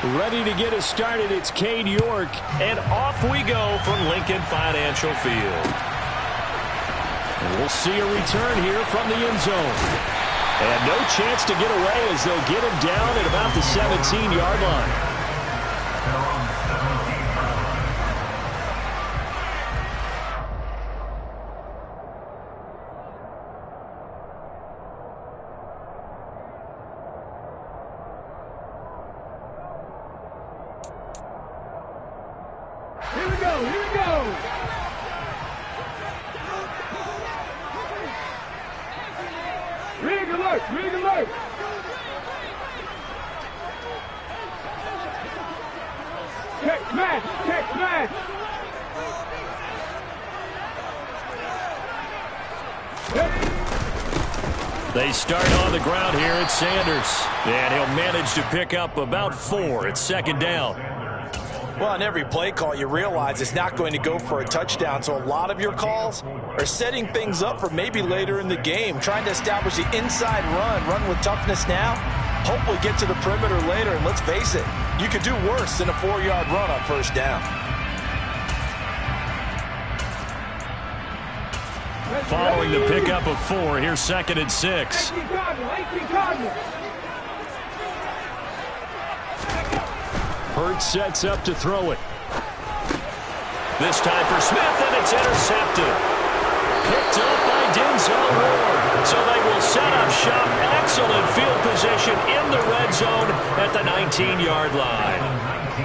Ready to get us started, it's Cade York. And off we go from Lincoln Financial Field. And we'll see a return here from the end zone. And no chance to get away as they'll get him down at about the 17-yard line. They start on the ground here at Sanders. And he'll manage to pick up about 4 at second down. Well, on every play call, you realize it's not going to go for a touchdown. So a lot of your calls are setting things up for maybe later in the game, trying to establish the inside run with toughness now, hopefully get to the perimeter later. And let's face it, you could do worse than a 4-yard run on first down. Following the pickup of 4, here's 2nd and 6. Hurts sets up to throw it. This time for Smith, and it's intercepted. Picked up by Denzel Ward. So they will set up shop. Excellent field position in the red zone at the 19-yard line.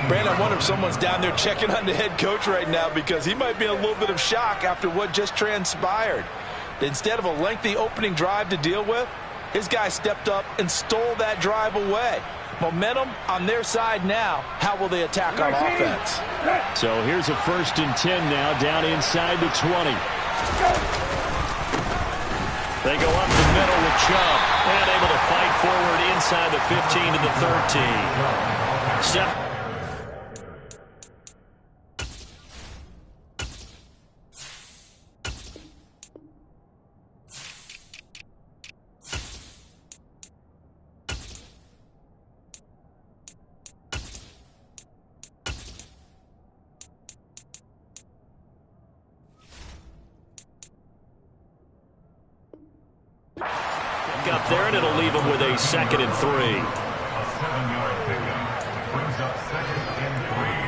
Brandon, I wonder if someone's down there checking on the head coach right now because he might be in a little bit of shock after what just transpired. Instead of a lengthy opening drive to deal with, his guy stepped up and stole that drive away. Momentum on their side now. How will they attack on offense? So here's a 1st and 10 now, down inside the 20. They go up the middle with Chubb, and able to fight forward inside the 15 to the 13. Up there, and it'll leave him with a 2nd and 3. A 7-yard pickup brings up 2nd and 3.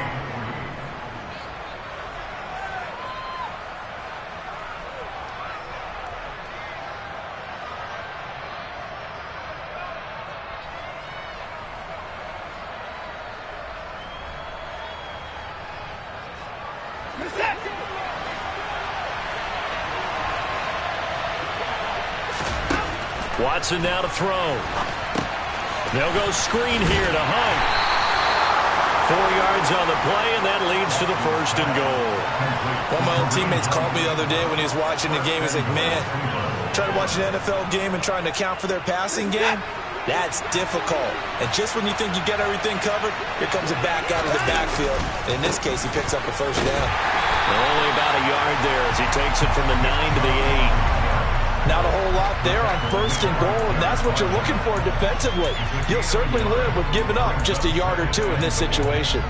Watson now to throw. They'll go screen here to Hunt. 4 yards on the play, and that leads to the 1st and goal. One of my old teammates called me the other day when he was watching the game. He's like, man, trying to watch an NFL game and trying to account for their passing game, that's difficult. And just when you think you get everything covered, here comes a back out of the backfield. And in this case, he picks up a 1st down. Only about a yard there as he takes it from the 9 to the 8. Not a whole lot there on 1st and goal, and that's what you're looking for defensively. You'll certainly live with giving up just a yard or 2 in this situation.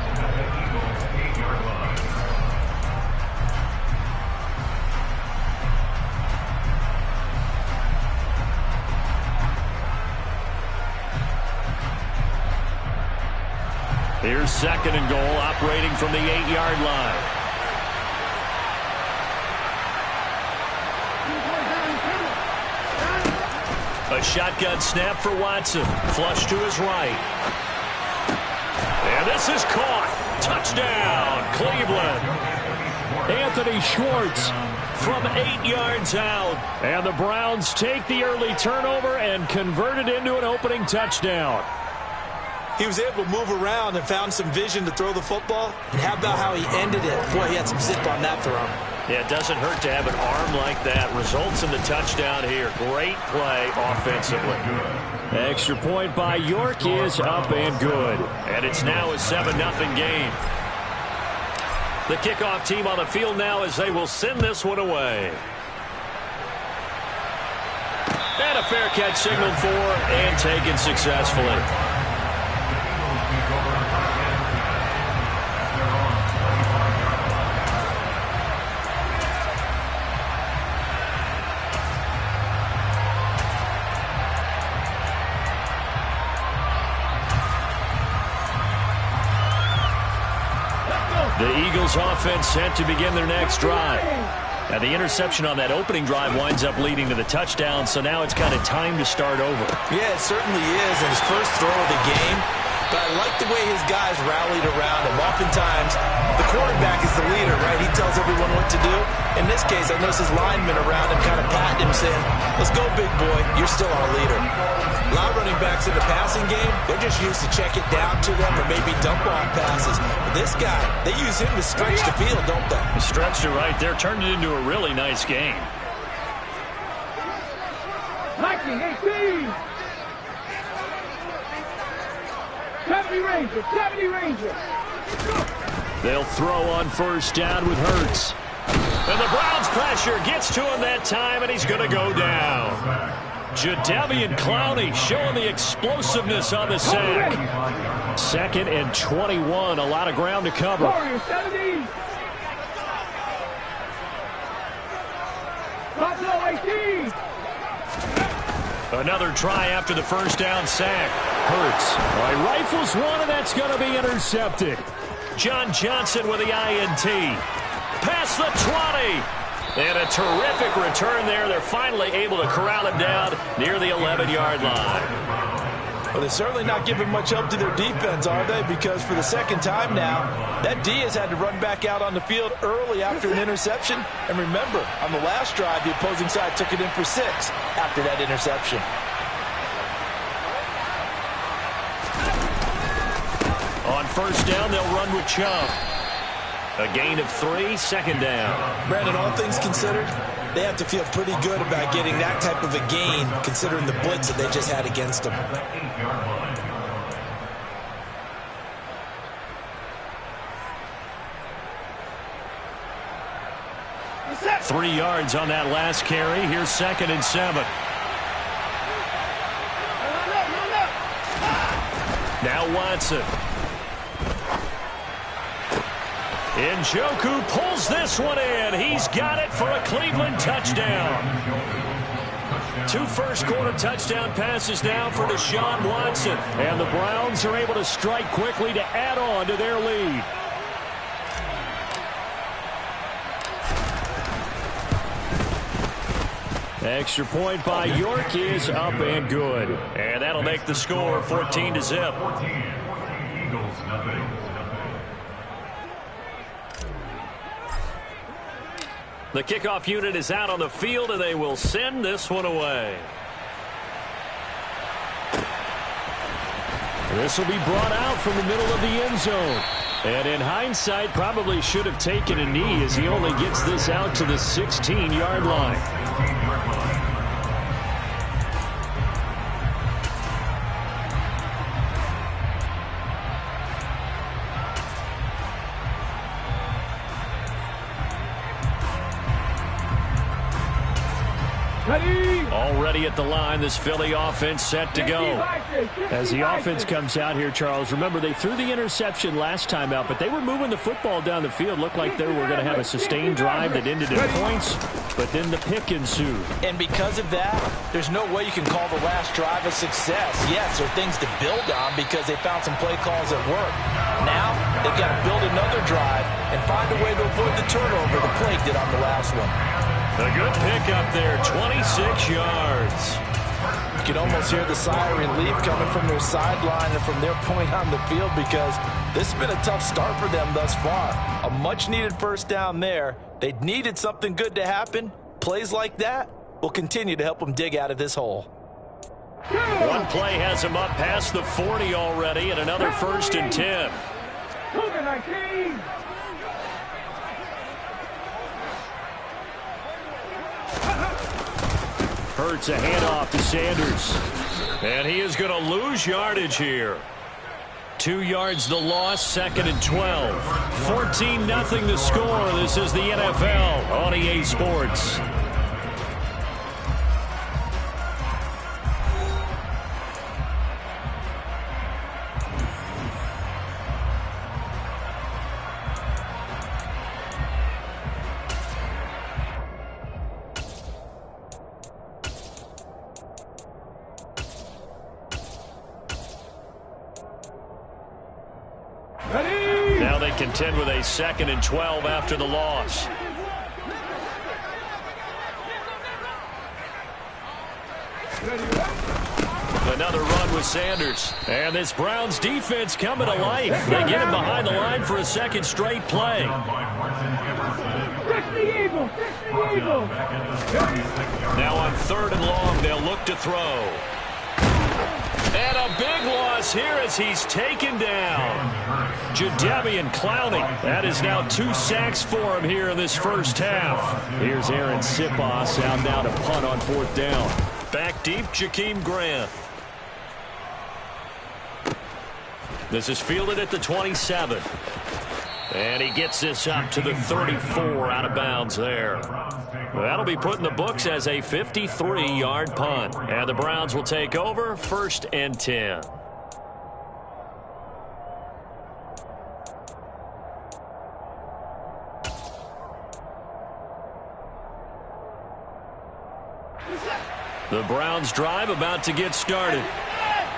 Here's 2nd and goal, operating from the 8-yard line. A shotgun snap for Watson. Flush to his right. And this is caught. Touchdown, Cleveland. Anthony Schwartz from 8 yards out. And the Browns take the early turnover and convert it into an opening touchdown. He was able to move around and found some vision to throw the football. And how about how he ended it? Boy, he had some zip on that throw. Yeah, it doesn't hurt to have an arm like that. Results in the touchdown here. Great play offensively. Extra point by York is up and good. And it's now a 7-0 game. The kickoff team on the field now as they will send this one away. And a fair catch signaled for and taken successfully. Eagles offense set to begin their next drive. Now, the interception on that opening drive winds up leading to the touchdown, so now it's kind of time to start over. Yeah, it certainly is, and his first throw of the game. But I like the way his guys rallied around him. Oftentimes, the quarterback is the leader, right? He tells everyone what to do. In this case, I noticed his linemen around him kind of patting him, saying, let's go, big boy. You're still our leader. A lot of running backs in the passing game, they're just used to check it down to them or maybe dump off passes. But this guy, they use him to stretch the field, don't they? He stretched it right there, turned it into a really nice game. 19-18. 70 Rangers, 70 Rangers. They'll throw on first down with Hurts. And the Browns pressure gets to him that time, and he's going to go down. Jadeveon Clowney showing the explosiveness on the sack. 2nd and 21, a lot of ground to cover. Warriors, 70. Buffalo, 18. Another try after the first down sack. Hurts. He rifles one, and that's going to be intercepted. John Johnson with the INT. Past the 20. And a terrific return there. They're finally able to corral him down near the 11-yard line. Well, they're certainly not giving much help to their defense, are they? Because for the second time now, that D has had to run back out on the field early after an interception. And remember, on the last drive, the opposing side took it in for 6 after that interception. On first down, they'll run with Chubb. A gain of 3, 2nd down. Brandon, all things considered, they have to feel pretty good about getting that type of a gain, considering the blitz that they just had against them. 3 yards on that last carry. Here's 2nd and 7. Now Watson. Njoku pulls this one in. He's got it for a Cleveland touchdown. 2 first-quarter touchdown passes now for Deshaun Watson. And the Browns are able to strike quickly to add on to their lead. Extra point by York is up and good. And that'll make the score 14-0. Eagles, nothing. The kickoff unit is out on the field, and they will send this one away. This will be brought out from the middle of the end zone. And in hindsight, probably should have taken a knee as he only gets this out to the 16-yard line. Already at the line, this Philly offense set to go. As the offense comes out here, Charles, remember they threw the interception last time out, but they were moving the football down the field. Looked like they were going to have a sustained drive that ended in points, but then the pick ensued. And because of that, there's no way you can call the last drive a success. Yes, there are things to build on because they found some play calls that work. Now, they've got to build another drive and find a way to avoid the turnover the play did on the last one. A good pick up there, 26 yards. You can almost hear the sigh of relief coming from their sideline and from their point on the field because this has been a tough start for them thus far. A much-needed first down there. They needed something good to happen. Plays like that will continue to help them dig out of this hole. One play has them up past the 40 already, and another 1st and 10. Hurts a handoff to Sanders. And he is going to lose yardage here. 2 yards the loss, 2nd and 12. 14-0 the score. This is the NFL on EA Sports. contend with a 2nd and 12 after the loss. Another run with Sanders. And this Browns defense coming to life. They get him behind the line for a 2nd straight play. Now on 3rd and long, they'll look to throw. And a big loss here as he's taken down. Jadeveon Clowney. That is now 2 sacks for him here in this first half. Here's Aaron Sipos out now to punt on 4th down. Back deep, Jakeem Grant. This is fielded at the 27. And he gets this up to the 34 out of bounds there. That'll be put in the books as a 53-yard punt. And the Browns will take over 1st and 10. The Browns drive about to get started.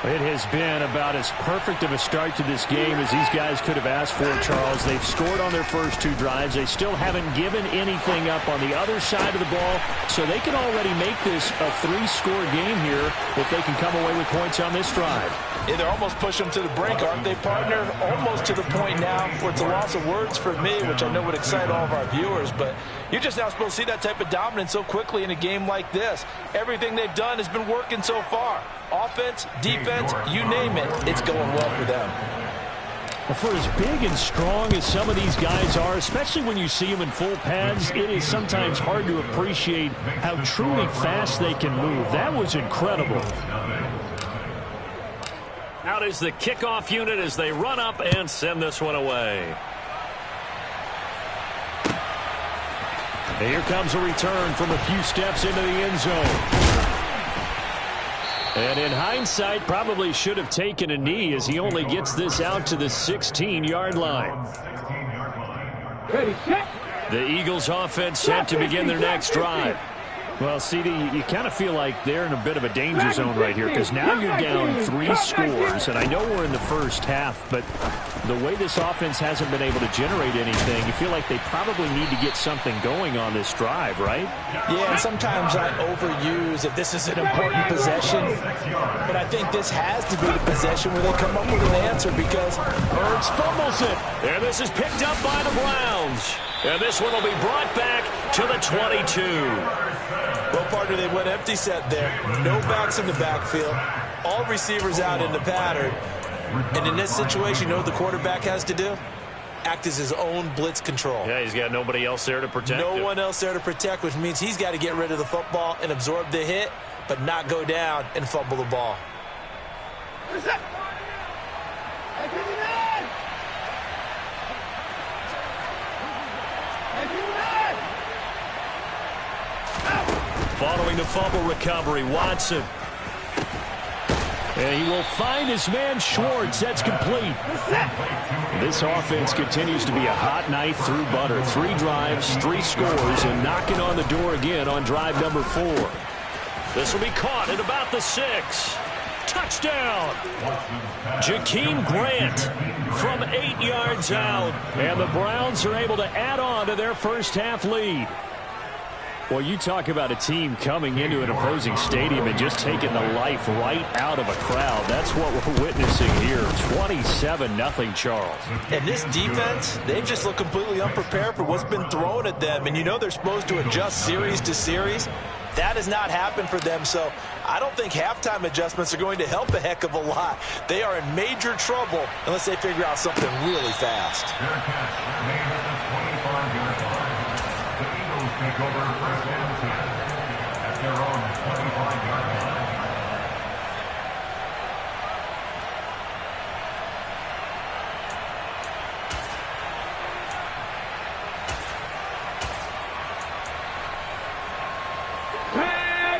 It has been about as perfect of a start to this game as these guys could have asked for, Charles. They've scored on their first 2 drives. They still haven't given anything up on the other side of the ball, so they can already make this a 3-score game here if they can come away with points on this drive. Yeah, they're almost pushing them to the brink, aren't they, partner? Almost to the point now where it's a loss of words for me, which I know would excite all of our viewers, but you're just now supposed to see that type of dominance so quickly in a game like this. Everything they've done has been working so far. Offense, defense, you name it, it's going well for them. Well, for as big and strong as some of these guys are, especially when you see them in full pads, it is sometimes hard to appreciate how truly fast they can move. That was incredible. Out is the kickoff unit as they run up and send this one away. And here comes a return from a few steps into the end zone. And in hindsight, probably should have taken a knee as he only gets this out to the 16-yard line. Ready, set. The Eagles offense set to begin their next drive. Well, CD, you kind of feel like they're in a bit of a danger zone right here because now you're down 3 scores, and I know we're in the first half, but the way this offense hasn't been able to generate anything, you feel like they probably need to get something going on this drive, right? Yeah, and sometimes I overuse if this is an important possession, but I think this has to be the possession where they come up with an answer because Ertz fumbles it, and this is picked up by the Browns. And this one will be brought back to the 22. Well, partner, they went empty set there. No backs in the backfield. All receivers out in the pattern. And in this situation, you know what the quarterback has to do? Act as his own blitz control. Yeah, he's got nobody else there to protect him. No one else there to protect, which means he's got to get rid of the football and absorb the hit, but not go down and fumble the ball. Following the fumble recovery, Watson. And he will find his man Schwartz. That's complete. This offense continues to be a hot knife through butter. 3 drives, 3 scores, and knocking on the door again on drive number 4. This will be caught at about the 6. Touchdown! Jakeem Grant from 8 yards out. And the Browns are able to add on to their first half lead. Well, you talk about a team coming into an opposing stadium and just taking the life right out of a crowd. That's what we're witnessing here. 27-0, Charles. And this defense, they've just looked completely unprepared for what's been thrown at them. And you know they're supposed to adjust series to series. That has not happened for them, so I don't think halftime adjustments are going to help a heck of a lot. They are in major trouble unless they figure out something really fast. Take over 1st and 10 at their own 25-yard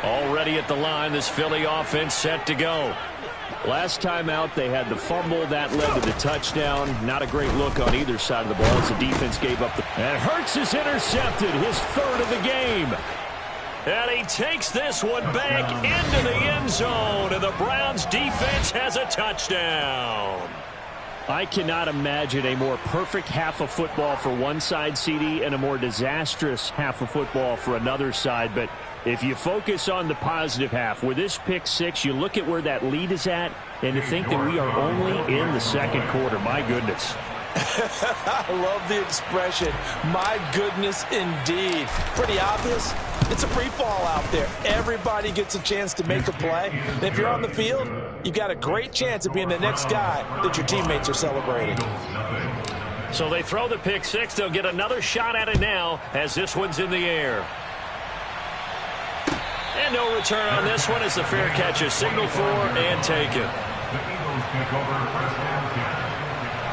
line. Already at the line, this Philly offense set to go. Last time out, they had the fumble. That led to the touchdown. Not a great look on either side of the ball as the defense gave up the... And Hurts is intercepted, his 3rd of the game. And he takes this one back into the end zone, and the Browns defense has a touchdown. I cannot imagine a more perfect half of football for one side, CD, and a more disastrous half of football for another side. But if you focus on the positive half, with this pick six, you look at where that lead is at, and to think that we are only in the second quarter. My goodness. I love the expression, my goodness indeed. Pretty obvious. It's a free fall out there. Everybody gets a chance to make a play. And if you're on the field, you've got a great chance of being the next guy that your teammates are celebrating. So they throw the pick six. They'll get another shot at it now as this one's in the air. And no return on this one as the fair catch is signaled for and taken. The Eagles take over first and 10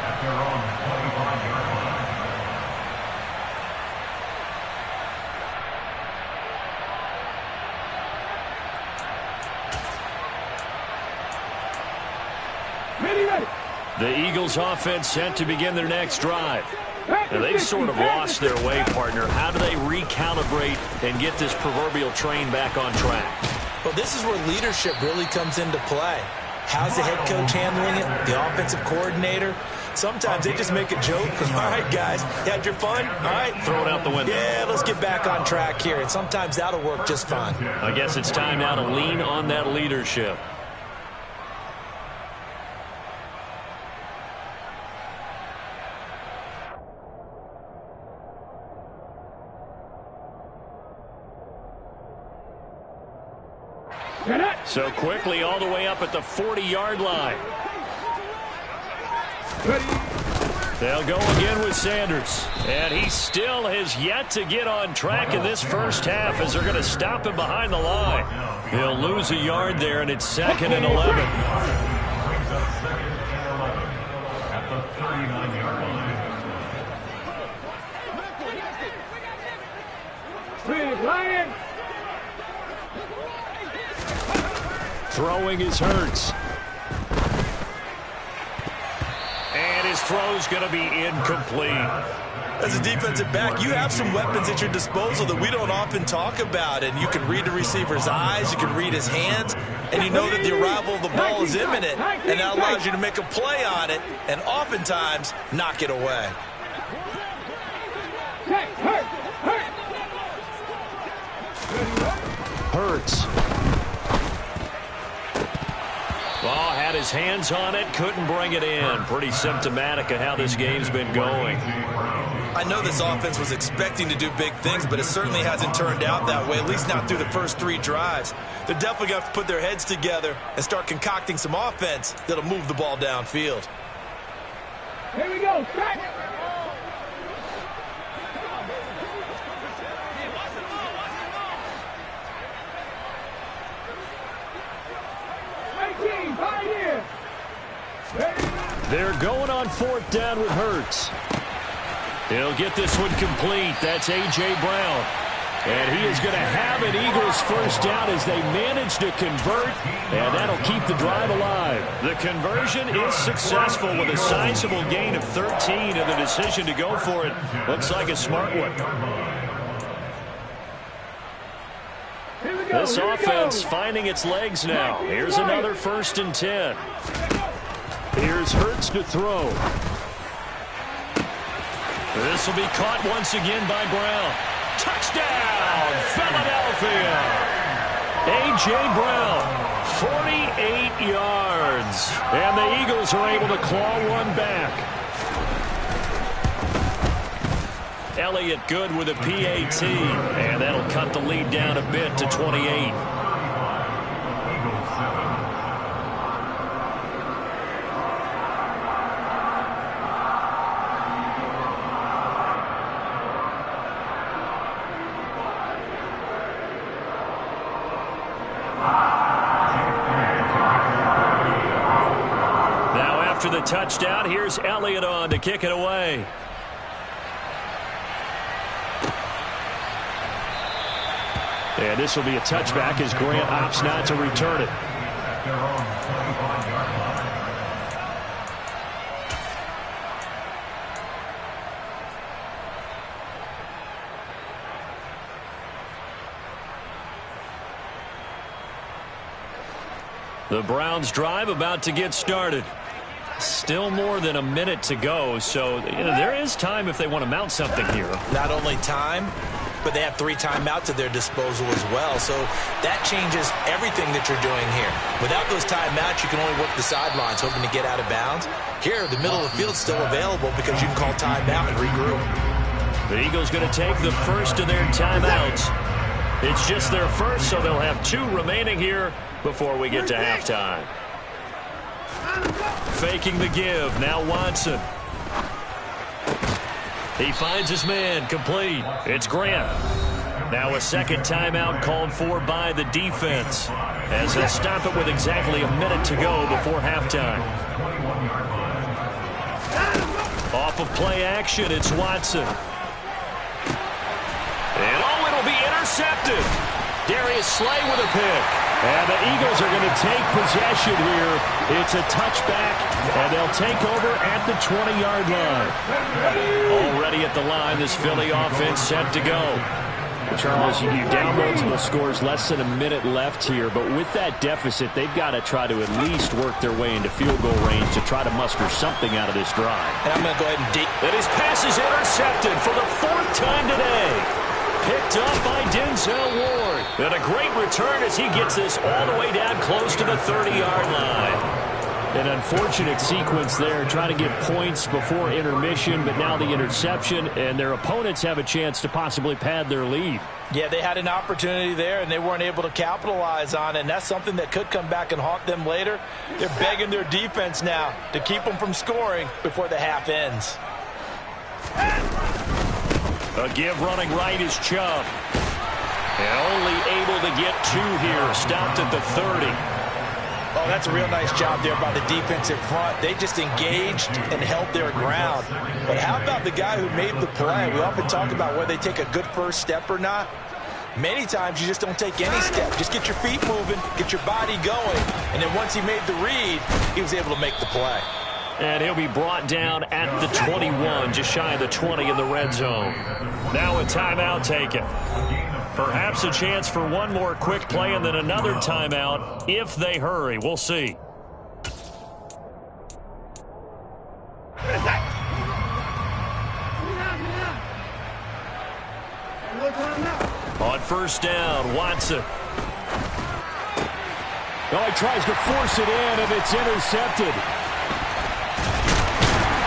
at their own 25-yard line. The Eagles offense set to begin their next drive. Now, they've sort of lost their way, partner. How do they recalibrate and get this proverbial train back on track? Well, this is where leadership really comes into play. How's the head coach handling it? The offensive coordinator? Sometimes they just make a joke. All right, guys, you had your fun? All right. Throw it out the window. Yeah, let's get back on track here. And sometimes that'll work just fine. I guess it's time now to lean on that leadership. So quickly all the way up at the 40-yard line. They'll go again with Sanders. And he still has yet to get on track in this first half as they're going to stop him behind the line. He'll lose a yard there, and it's 2nd and 11. Brings up 2nd and 11 at the 39-yard line. Lion. Throwing is Hurts. And his throw's going to be incomplete. As a defensive back, you have some weapons at your disposal that we don't often talk about. And you can read the receiver's eyes, you can read his hands, and you know that the arrival of the ball is imminent. And that allows you to make a play on it and oftentimes knock it away. Hurts. Ball had his hands on it, couldn't bring it in. Pretty symptomatic of how this game's been going. I know this offense was expecting to do big things, but it certainly hasn't turned out that way, at least not through the first 3 drives. They're definitely going to have to put their heads together and start concocting some offense that'll move the ball downfield. Here we go. Strike. They're going on 4th down with Hurts. He'll get this one complete. That's A.J. Brown. And he is going to have an Eagles first down as they manage to convert, and that'll keep the drive alive. The conversion is successful with a sizable gain of 13, and the decision to go for it looks like a smart one. This offense finding its legs now. Here's another 1st and 10. Here's Hurts to throw. This will be caught once again by Brown. Touchdown, Philadelphia. A.J. Brown, 48 yards. And the Eagles are able to claw one back. Elliott good with a PAT. And that'll cut the lead down a bit to 28. After the touchdown, here's Elliott on to kick it away. And this will be a touchback as Grant opts not to return it. At their own 25-yard line. The Browns drive about to get started. Still more than a minute to go, so there is time if they want to mount something here. Not only time, but they have 3 timeouts at their disposal as well. So that changes everything that you're doing here. Without those timeouts, you can only work the sidelines, hoping to get out of bounds. Here, the middle of the field is still available because you can call timeout and regroup. The Eagles going to take the first of their timeouts. It's just their first, so they'll have 2 remaining here before we get to halftime. Faking the give. Now Watson. He finds his man, complete. It's Grant. Now a second timeout called for by the defense, as they'll stop it with exactly a minute to go before halftime. Off of play action, it's Watson. And it'll be intercepted. Darius Slay with a pick. And the Eagles are going to take possession here. It's a touchback, and they'll take over at the 20-yard line. Already at the line, this Philly offense set to go. Charles, you down multiple scores, less than a minute left here, but with that deficit, they've got to try to at least work their way into field goal range to try to muster something out of this drive. And I'm going to go ahead and dig. And his pass is intercepted for the 4th time today. Picked up by Denzel Ward. And a great return as he gets this all the way down close to the 30-yard line. An unfortunate sequence there, trying to get points before intermission, but now the interception, and their opponents have a chance to possibly pad their lead. Yeah, they had an opportunity there, and they weren't able to capitalize on it, and that's something that could come back and haunt them later. They're begging their defense now to keep them from scoring before the half ends. A give running right is Chubb. And only able to get 2 here. Stopped at the 30. Oh, that's a real nice job there by the defensive front. They just engaged and held their ground. But how about the guy who made the play? We often talk about whether they take a good first step or not. Many times you just don't take any step. Just get your feet moving, get your body going. And then once he made the read, he was able to make the play. And he'll be brought down at the 21, just shy of the 20 in the red zone. Now a timeout taken. Perhaps a chance for one more quick play and then another timeout if they hurry. We'll see. On first down, Watson. Oh, he tries to force it in, and it's intercepted.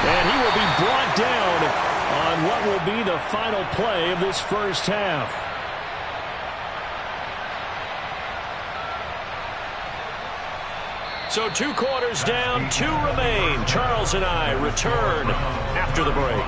And he will be brought down on what will be the final play of this first half. So 2 quarters down, 2 remain. Charles and I return after the break.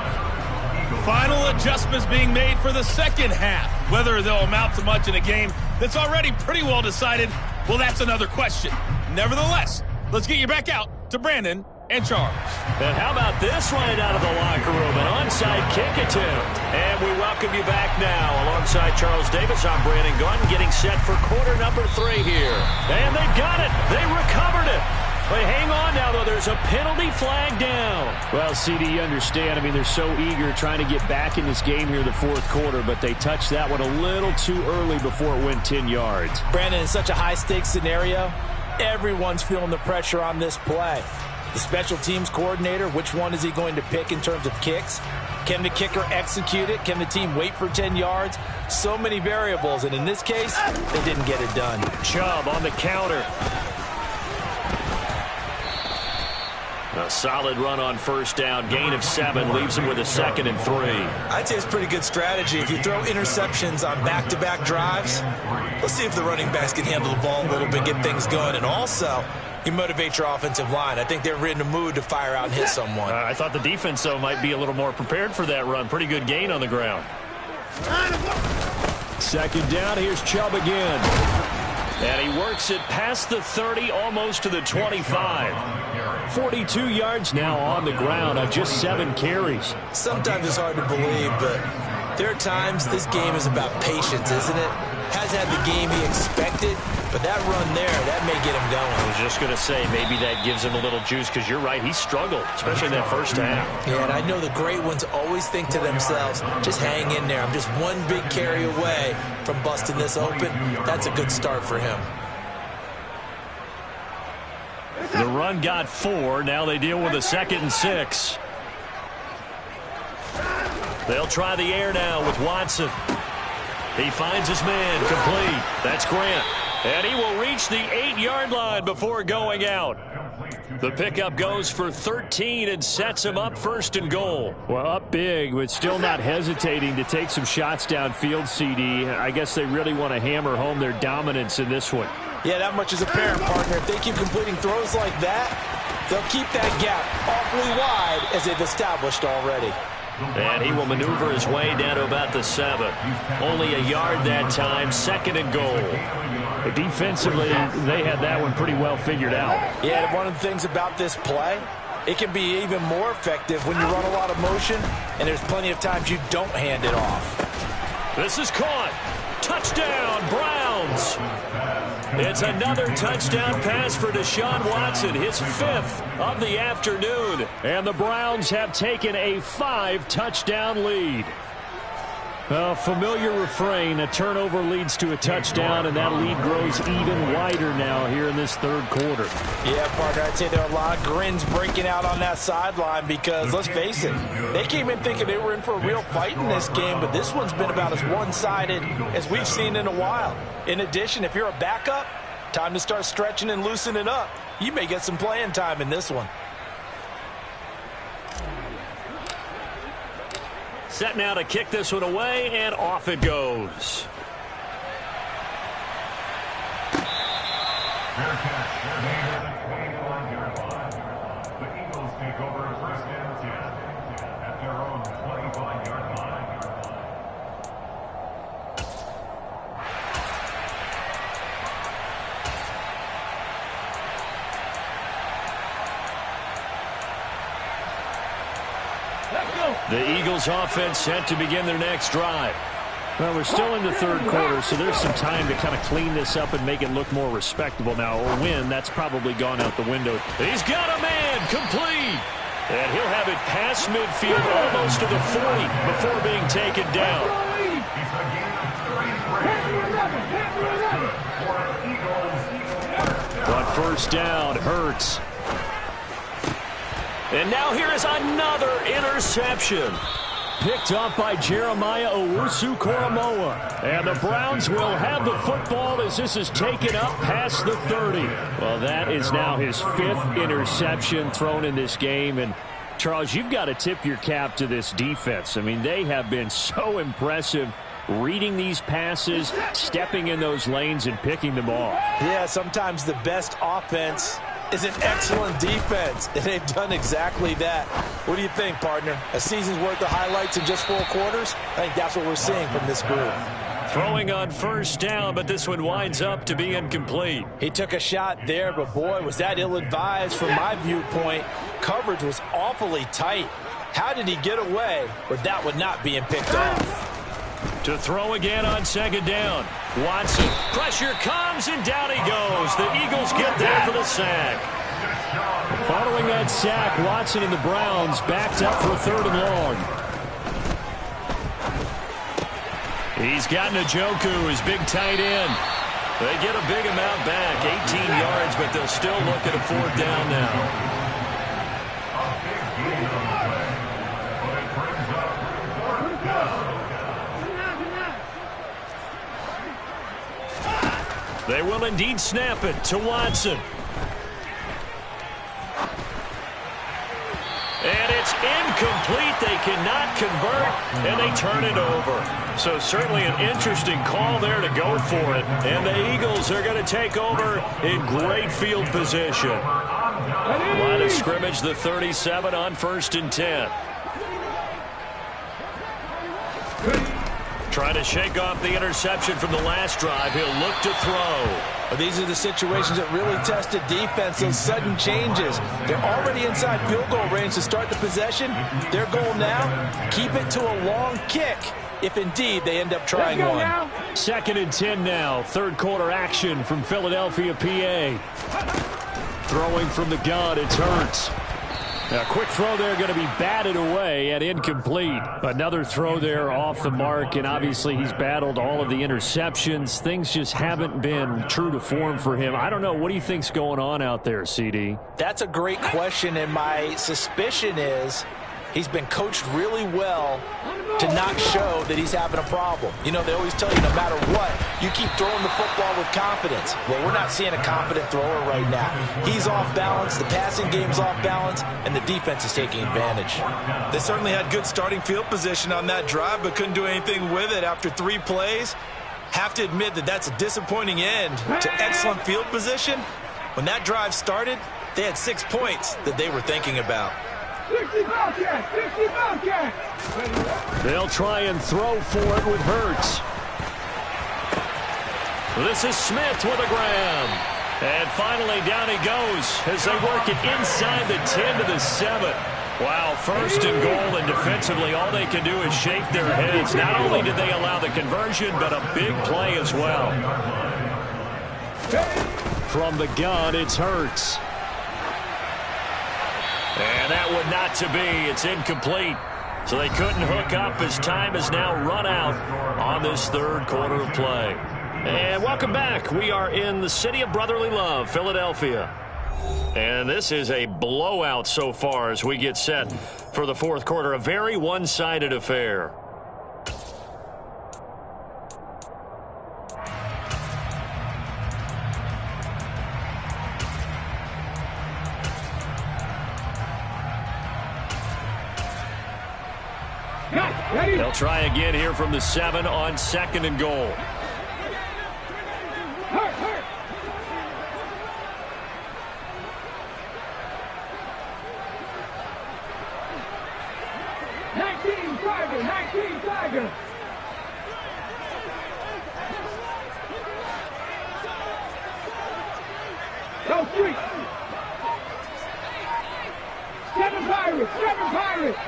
Final adjustments being made for the second half. Whether they'll amount to much in a game that's already pretty well decided, well, that's another question. Nevertheless, let's get you back out to Brandon and Charles. And how about this right out of the locker room? An onside kick attempt. And we welcome you back now. Alongside Charles Davis, I'm Brandon Gaudin, getting set for quarter number 3 here. And they've got it. They recovered it. But hang on now, though. There's a penalty flag down. Well, CD, you understand. I mean, they're so eager trying to get back in this game here in the 4th quarter, but they touched that one a little too early before it went 10 yards. Brandon, in such a high-stakes scenario, everyone's feeling the pressure on this play. The special teams coordinator, which one is he going to pick in terms of kicks? Can the kicker execute it? Can the team wait for 10 yards? So many variables, and in this case, they didn't get it done. Chubb on the counter. A solid run on first down. Gain of 7 leaves him with a 2nd and 3. I'd say it's pretty good strategy. If you throw interceptions on back-to-back drives, let's see if the running backs can handle the ball a little bit, get things going, and also you motivate your offensive line. I think they're in the mood to fire out and hit someone. I thought the defense, though, might be a little more prepared for that run. Pretty good gain on the ground. Second down, here's Chubb again. And he works it past the 30, almost to the 25. 42 yards now on the ground on just 7 carries. Sometimes it's hard to believe, but there are times this game is about patience, isn't it? Has had the game he expected, but that run there, that may get him going. I was just going to say, maybe that gives him a little juice, because you're right, he struggled, especially in that first half. Yeah, and I know the great ones always think to themselves, just hang in there. I'm just one big carry away from busting this open. That's a good start for him. The run got 4. Now they deal with a 2nd and 6. They'll try the air now with Watson. He finds his man, complete. That's Grant. And he will reach the 8-yard line before going out. The pickup goes for 13 and sets him up 1st and goal. Well, up big, but still not hesitating to take some shots downfield, CD. I guess they really want to hammer home their dominance in this one. Yeah, that much is apparent, partner. If they keep completing throws like that, they'll keep that gap awfully wide as they've established already. And he will maneuver his way down to about the 7. Only a yard that time, 2nd and goal. But defensively, they had that one pretty well figured out. Yeah, one of the things about this play, it can be even more effective when you run a lot of motion, and there's plenty of times you don't hand it off. This is caught. Touchdown, Browns. It's another touchdown pass for Deshaun Watson, his 5th of the afternoon. And the Browns have taken a 5-touchdown lead. A familiar refrain, a turnover leads to a touchdown, and that lead grows even wider now here in this 3rd quarter. Yeah, partner, I'd say there are a lot of grins breaking out on that sideline because, let's face it, they came in thinking they were in for a real fight in this game, but this one's been about as one-sided as we've seen in a while. In addition, if you're a backup, time to start stretching and loosening up. You may get some playing time in this one. Set now to kick this one away, and off it goes. Fair catch. Near the 25-yard line. The Eagles take over 1st and 10 at their own 25-yard line. The Eagles offense set to begin their next drive. Well, we're still in the 3rd quarter, so there's some time to kind of clean this up and make it look more respectable now. Or win, that's probably gone out the window. He's got a man, complete. And he'll have it past midfield almost to the 40 before being taken down. But 1st down, Hurts. And now here is another interception. Picked up by Jeremiah Owusu-Koramoah. And the Browns will have the football as this is taken up past the 30. Well, that is now his 5th interception thrown in this game. And, Charles, you've got to tip your cap to this defense. I mean, they have been so impressive reading these passes, stepping in those lanes, and picking them off. Yeah, sometimes the best offense is an excellent defense, and they've done exactly that. What do you think, partner? A season's worth of highlights in just 4 quarters? I think that's what we're seeing from this group. Throwing on 1st down, but this one winds up to be incomplete. He took a shot there, but boy, was that ill-advised from my viewpoint. Coverage was awfully tight. How did he get away with that one not being picked off? To throw again on 2nd down. Watson, pressure comes, and down he goes. The Eagles get there for the sack. Following that sack, Watson and the Browns backed up for 3rd and long. He's got Njoku, his big tight end. They get a big amount back, 18 yards, but they'll still look at a 4th down now. They will indeed snap it to Watson. And it's incomplete. They cannot convert, and they turn it over. So certainly an interesting call there to go for it. And the Eagles are going to take over in great field position. Line of scrimmage, the 37 on 1st and 10. Trying to shake off the interception from the last drive. He'll look to throw. Well, these are the situations that really test the defense, those sudden changes. They're already inside field goal range to start the possession. Their goal now, keep it to a long kick if indeed they end up trying one. 2nd and 10 now. 3rd quarter action from Philadelphia, PA. Throwing from the gun, it's Hurts. A quick throw there going to be batted away and incomplete. Another throw there off the mark, and obviously he's battled all of the interceptions. Things just haven't been true to form for him. I don't know. What do you think's going on out there, CD? That's a great question, and my suspicion is he's been coached really well to not show that he's having a problem. You know, they always tell you no matter what, you keep throwing the football with confidence. Well, we're not seeing a confident thrower right now. He's off balance, the passing game's off balance, and the defense is taking advantage. They certainly had good starting field position on that drive, but couldn't do anything with it after 3 plays. Have to admit that that's a disappointing end to excellent field position. When that drive started, they had 6 points that they were thinking about. 60 Bobcat! 60 Bobcat! They'll try and throw for it with Hurts. This is Smith with a grab. And finally down he goes as they work it inside the 10 to the 7. Wow, first and goal, and defensively all they can do is shake their heads. Not only did they allow the conversion, but a big play as well. From the gun, it's Hurts. And that one not to be. It's incomplete. So they couldn't hook up as time is now run out on this third quarter of play. And welcome back. We are in the city of brotherly love, Philadelphia. And this is a blowout so far as we get set for the fourth quarter. A very one-sided affair. They'll try again here from the 7 on 2nd and goal. Hurt! 19 Tiger! Go 3! 7 Pirates!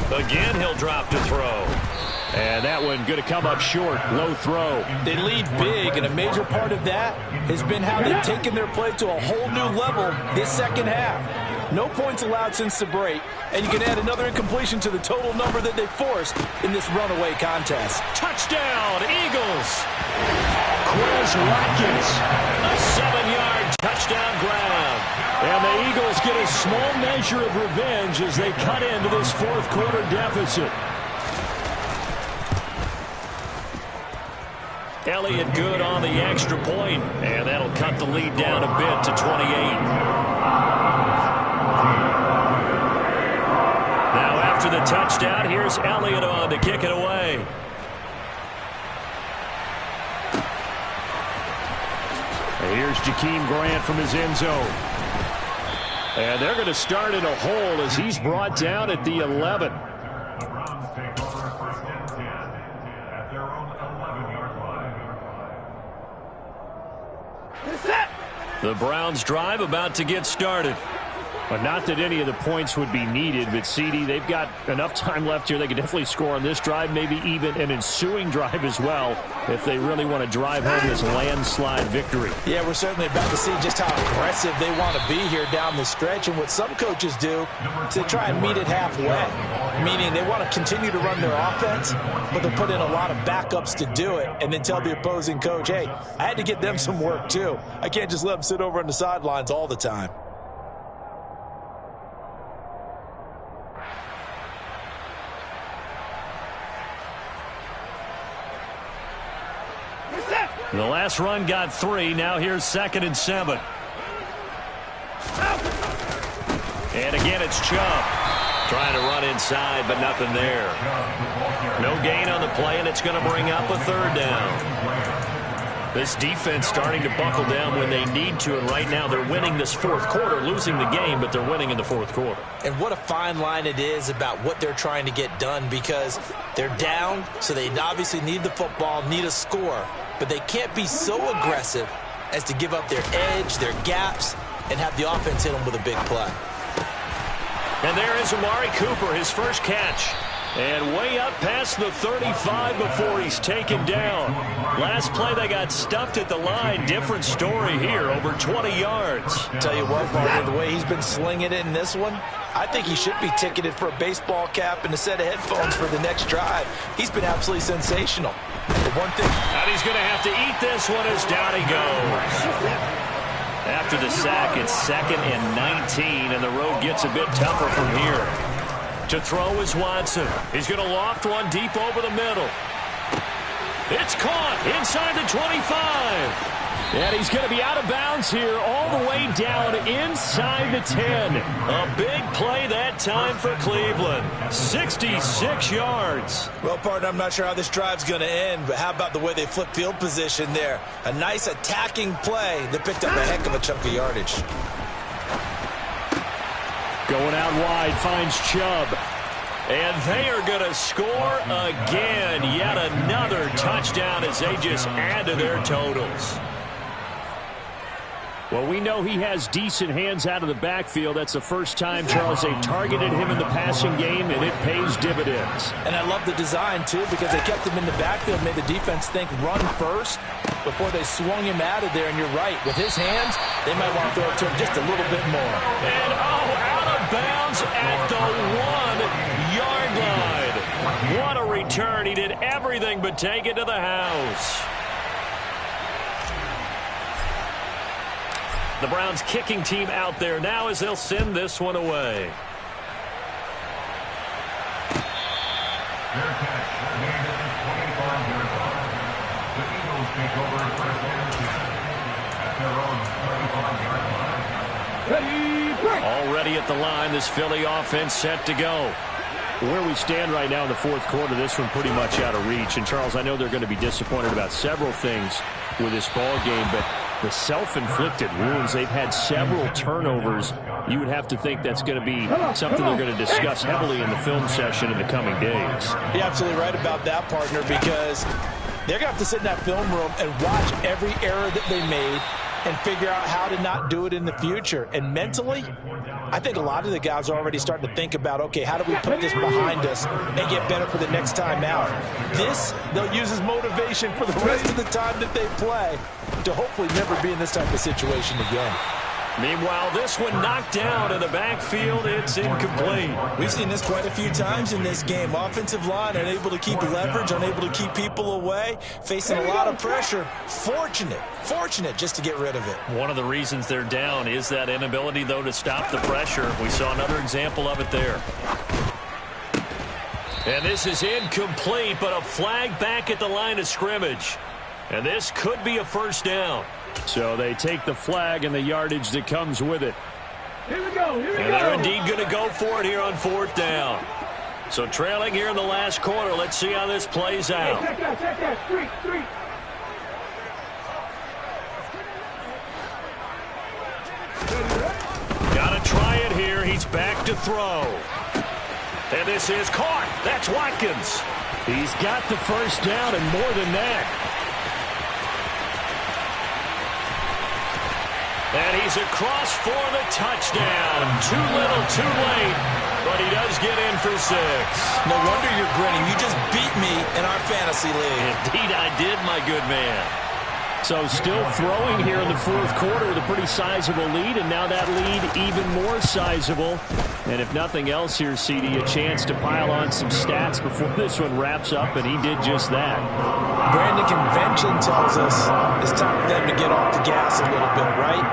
Again, he'll drop to throw. And that one going to come up short. Low throw. They lead big, and a major part of that has been how they've taken their play to a whole new level this second half. No points allowed since the break, and you can add another incompletion to the total number that they forced in this runaway contest. Touchdown, Eagles! Quez Watkins, a 7-yard touchdown grab. And the Eagles get a small measure of revenge as they cut into this fourth quarter deficit. Elliott good on the extra point, and that'll cut the lead down a bit to 28. Now after the touchdown, here's Elliott on to kick it away. Here's Jakeem Grant from his end zone. And they're going to start in a hole as he's brought down at the 11. The Browns take over first and 10 at their own 11-yard line. The Browns drive about to get started. But not that any of the points would be needed, but CD, they've got enough time left here. They can definitely score on this drive, maybe even an ensuing drive as well, if they really want to drive home this landslide victory. Yeah, we're certainly about to see just how aggressive they want to be here down the stretch. And what some coaches do is they try and meet it halfway, meaning they want to continue to run their offense, but they'll put in a lot of backups to do it and then tell the opposing coach, hey, I had to get them some work too. I can't just let them sit over on the sidelines all the time. The last run got 3. Now here's 2nd and 7. And again, it's Chubb. Trying to run inside, but nothing there. No gain on the play, and it's going to bring up a 3rd down. This defense starting to buckle down when they need to, and right now they're winning this fourth quarter, losing the game, but they're winning in the fourth quarter. And what a fine line it is about what they're trying to get done, because they're down, so they obviously need the football, need a score, but they can't be so aggressive as to give up their edge, their gaps, and have the offense hit them with a big play. And there is Amari Cooper, his first catch. And way up past the 35 before he's taken down. Last play they got stuffed at the line. Different story here, over 20 yards. Tell you what, partner, the way he's been slinging it in this one, I think he should be ticketed for a baseball cap and a set of headphones for the next drive. He's been absolutely sensational. The one thing, and he's going to have to eat this one as down he goes. After the sack, it's 2nd and 19, and the road gets a bit tougher from here. To throw is Watson. He's going to loft one deep over the middle. It's caught inside the 25. And he's going to be out of bounds here all the way down inside the 10. A big play that time for Cleveland. 66 yards. Well, partner, I'm not sure how this drive's going to end, but how about the way they flip field position there? A nice attacking play that picked up a heck of a chunk of yardage. Going out wide, finds Chubb. And they are going to score again. Yet another touchdown as they just add to their totals. Well, we know he has decent hands out of the backfield. That's the first time, Charles, they targeted him in the passing game, and it pays dividends. And I love the design, too, because they kept him in the backfield, made the defense think run first before they swung him out of there. And you're right, with his hands, they might want to throw it to him just a little bit more. And, out of bounds at the 1-yard line. What a return. He did everything but take it to the house. The Browns kicking team out there now as they'll send this one away. Their catch made at the 25-yard line. The Eagles take over 1st and 10 at their own 35-yard line. Ready, break. Already at the line, this Philly offense set to go. Where we stand right now in the fourth quarter, this one pretty much out of reach. And, Charles, I know they're going to be disappointed about several things with this ball game, but the self-inflicted wounds, they've had several turnovers. You would have to think that's going to be something they're going to discuss heavily in the film session in the coming days. You're absolutely right about that, partner, because they're going to have to sit in that film room and watch every error that they made and figure out how to not do it in the future. And mentally, I think a lot of the guys are already starting to think about, okay, how do we put this behind us and get better for the next time out? This, they'll use as motivation for the rest of the time that they play to hopefully never be in this type of situation again. Meanwhile, this one knocked down in the backfield. It's incomplete. We've seen this quite a few times in this game. Offensive line unable to keep leverage, unable to keep people away, facing a lot of pressure. Fortunate just to get rid of it. One of the reasons they're down is that inability, though, to stop the pressure. We saw another example of it there. And this is incomplete, but a flag back at the line of scrimmage. And this could be a first down. So they take the flag and the yardage that comes with it. Here we go. And they're indeed going to go for it here on 4th down. So trailing here in the last quarter. Let's see how this plays out. Check that. Street. Got to try it here. He's back to throw. And this is caught. That's Watkins. He's got the first down and more than that. And he's across for the touchdown. Too little, too late. But he does get in for 6. No wonder you're grinning. You just beat me in our fantasy league. Indeed I did, my good man. So still throwing here in the fourth quarter with a pretty sizable lead, and now that lead even more sizable. And if nothing else here, CD, a chance to pile on some stats before this one wraps up, and he did just that. Brandon, convention tells us it's time for them to get off the gas a little bit, right?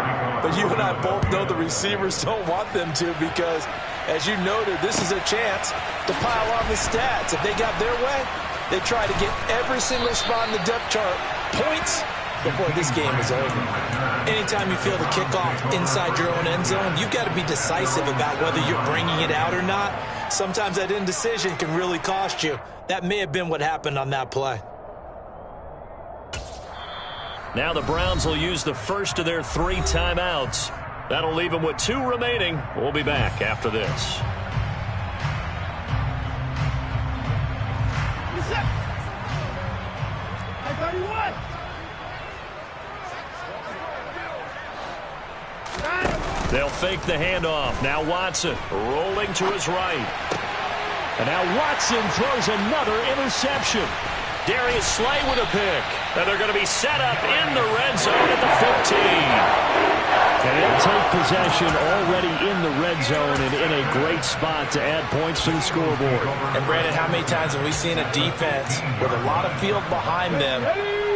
But you and I both know the receivers don't want them to because, as you noted, this is a chance to pile on the stats. If they got their way, they try to get every single spot in the depth chart points before this game is over. Anytime you feel the kickoff inside your own end zone, you've got to be decisive about whether you're bringing it out or not. Sometimes that indecision can really cost you. That may have been what happened on that play. Now the Browns will use the first of their 3 timeouts. That'll leave them with 2 remaining. We'll be back after this. They'll fake the handoff. Now Watson rolling to his right. And now Watson throws another interception. Darius Slay with a pick. And they're going to be set up in the red zone at the 15. And they'll take possession already in the red zone and in a great spot to add points to the scoreboard. And Brandon, how many times have we seen a defense with a lot of field behind them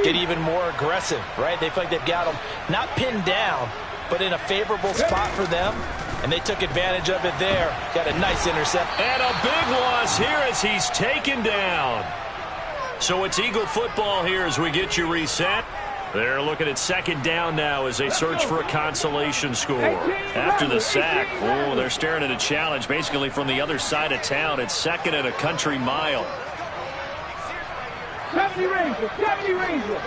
get even more aggressive, right? They feel like they've got them not pinned down, but in a favorable spot for them. And they took advantage of it there. Got a nice intercept. And a big loss here as he's taken down. So it's Eagle football here as we get you reset. They're looking at second down now as they search for a consolation score. After the sack, they're staring at a challenge basically from the other side of town. It's second and a country mile. 70 Rangers, 70 Rangers.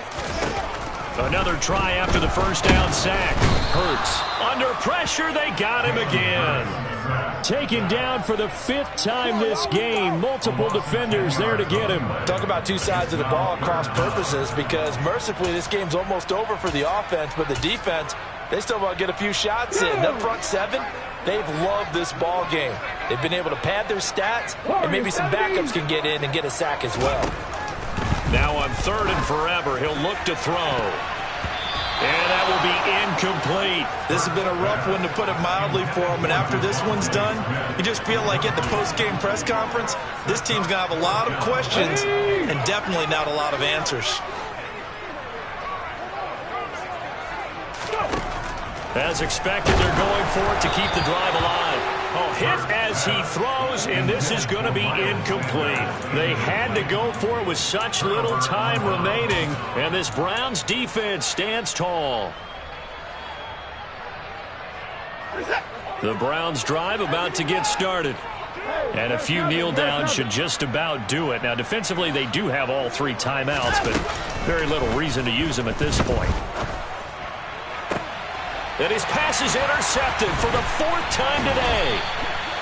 Another try after the first down sack. Hurts. Under pressure, they got him again. Taken down for the 5th time this game. Multiple defenders there to get him. Talk about two sides of the ball at cross purposes, because mercifully this game's almost over for the offense, but the defense, they still want to get a few shots in. That front seven, they've loved this ball game. They've been able to pad their stats, and maybe some backups can get in and get a sack as well. Now on 3rd and forever, he'll look to throw. And that will be incomplete. This has been a rough one, to put it mildly, for him. And after this one's done, you just feel like at the post-game press conference, this team's going to have a lot of questions and definitely not a lot of answers. As expected, they're going for it to keep the drive alive. Hit as he throws, and this is going to be incomplete. They had to go for it with such little time remaining, and this Browns defense stands tall. The Browns drive about to get started. And a few kneel downs should just about do it. Now, defensively, they do have all 3 timeouts, but very little reason to use them at this point. And his pass is intercepted for the 4th time today.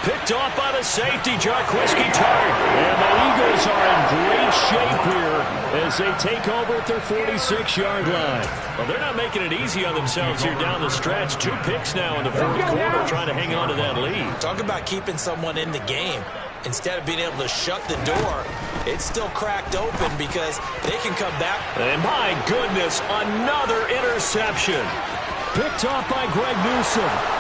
Picked off by the safety, Jarquiski Tart. And the Eagles are in great shape here as they take over at their 46-yard line. Well, they're not making it easy on themselves here down the stretch. 2 picks now in the 4th quarter, trying to hang on to that lead. Talk about keeping someone in the game. Instead of being able to shut the door, it's still cracked open because they can come back. And my goodness, another interception. Picked off by Greg Newsome.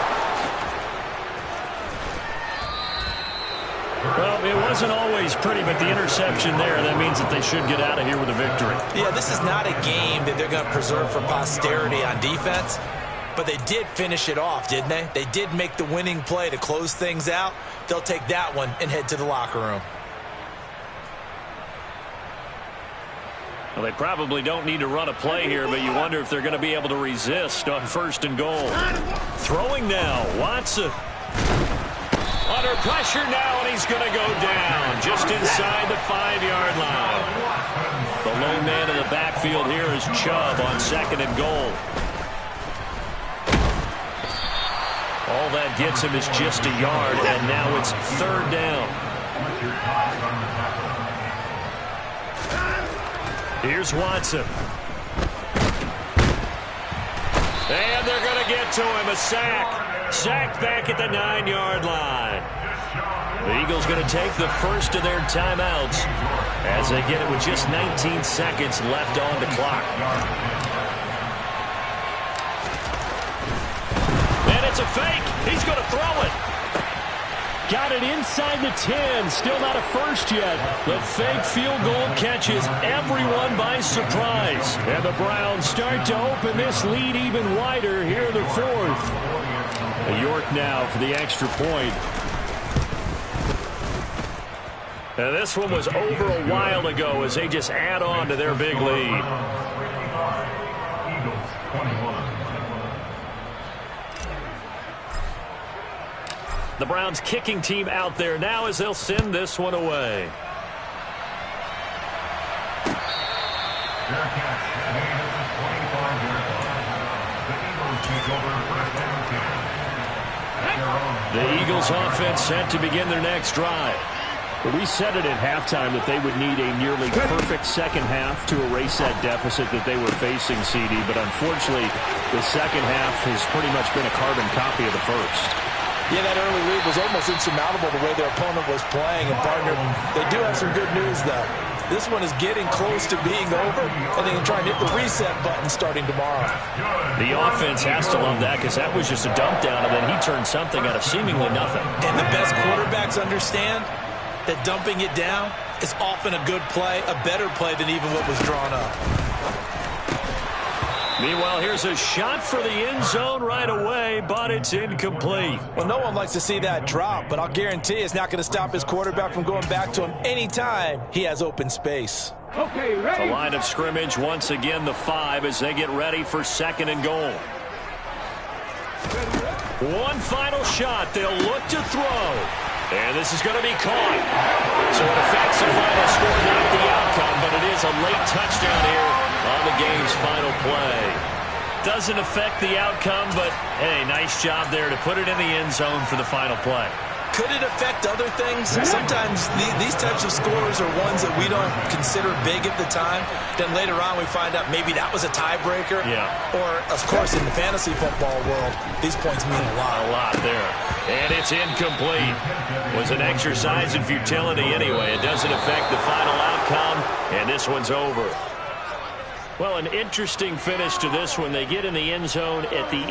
Well, it wasn't always pretty, but the interception there, that means that they should get out of here with a victory. Yeah, this is not a game that they're going to preserve for posterity on defense, but they did finish it off, didn't they? They did make the winning play to close things out. They'll take that one and head to the locker room. Well, they probably don't need to run a play here, but you wonder if they're going to be able to resist on 1st and goal. Throwing now, Watson. Under pressure now, and he's going to go down just inside the 5-yard line. The lone man in the backfield here is Chubb on 2nd and goal. All that gets him is just a yard, and now it's 3rd down. Here's Watson. And they're going to get to him, a sack. Sacked back at the 9-yard line. The Eagles going to take the first of their timeouts as they get it with just 19 seconds left on the clock. And it's a fake. He's going to throw it. Got it inside the 10. Still not a first yet. The fake field goal catches everyone by surprise. And the Browns start to open this lead even wider here in the 4th. York now for the extra point. Now this one was over a while ago as they just add on to their big lead. The Browns kicking team out there now as they'll send this one away. The Eagles offense set to begin their next drive. We said it at halftime that they would need a nearly perfect second half to erase that deficit that they were facing, CD. But unfortunately, the second half has pretty much been a carbon copy of the first. Yeah, that early lead was almost insurmountable the way their opponent was playing. And, partner, they do have some good news, though. This one is getting close to being over, and they can try and hit the reset button starting tomorrow. The offense has to love that because that was just a dump down, and then he turned something out of seemingly nothing. And the best quarterbacks understand that dumping it down is often a good play, a better play than even what was drawn up. Meanwhile, here's a shot for the end zone right away, but it's incomplete. Well, no one likes to see that drop, but I'll guarantee it's not going to stop his quarterback from going back to him anytime he has open space. Okay, ready? The line of scrimmage, once again, the 5 as they get ready for 2nd and goal. One final shot. They'll look to throw. And this is going to be caught. So it affects the final score, not the outcome, but it is a late touchdown here on the game's final play. Doesn't affect the outcome, but, hey, nice job there to put it in the end zone for the final play. Could it affect other things? Sometimes these types of scores are ones that we don't consider big at the time. Then later on we find out maybe that was a tiebreaker. Yeah. Or, of course, in the fantasy football world, these points mean a lot. A lot there. And it's incomplete. Was an exercise in futility anyway. It doesn't affect the final outcome, and this one's over. Well, an interesting finish to this one. They get in the end zone at the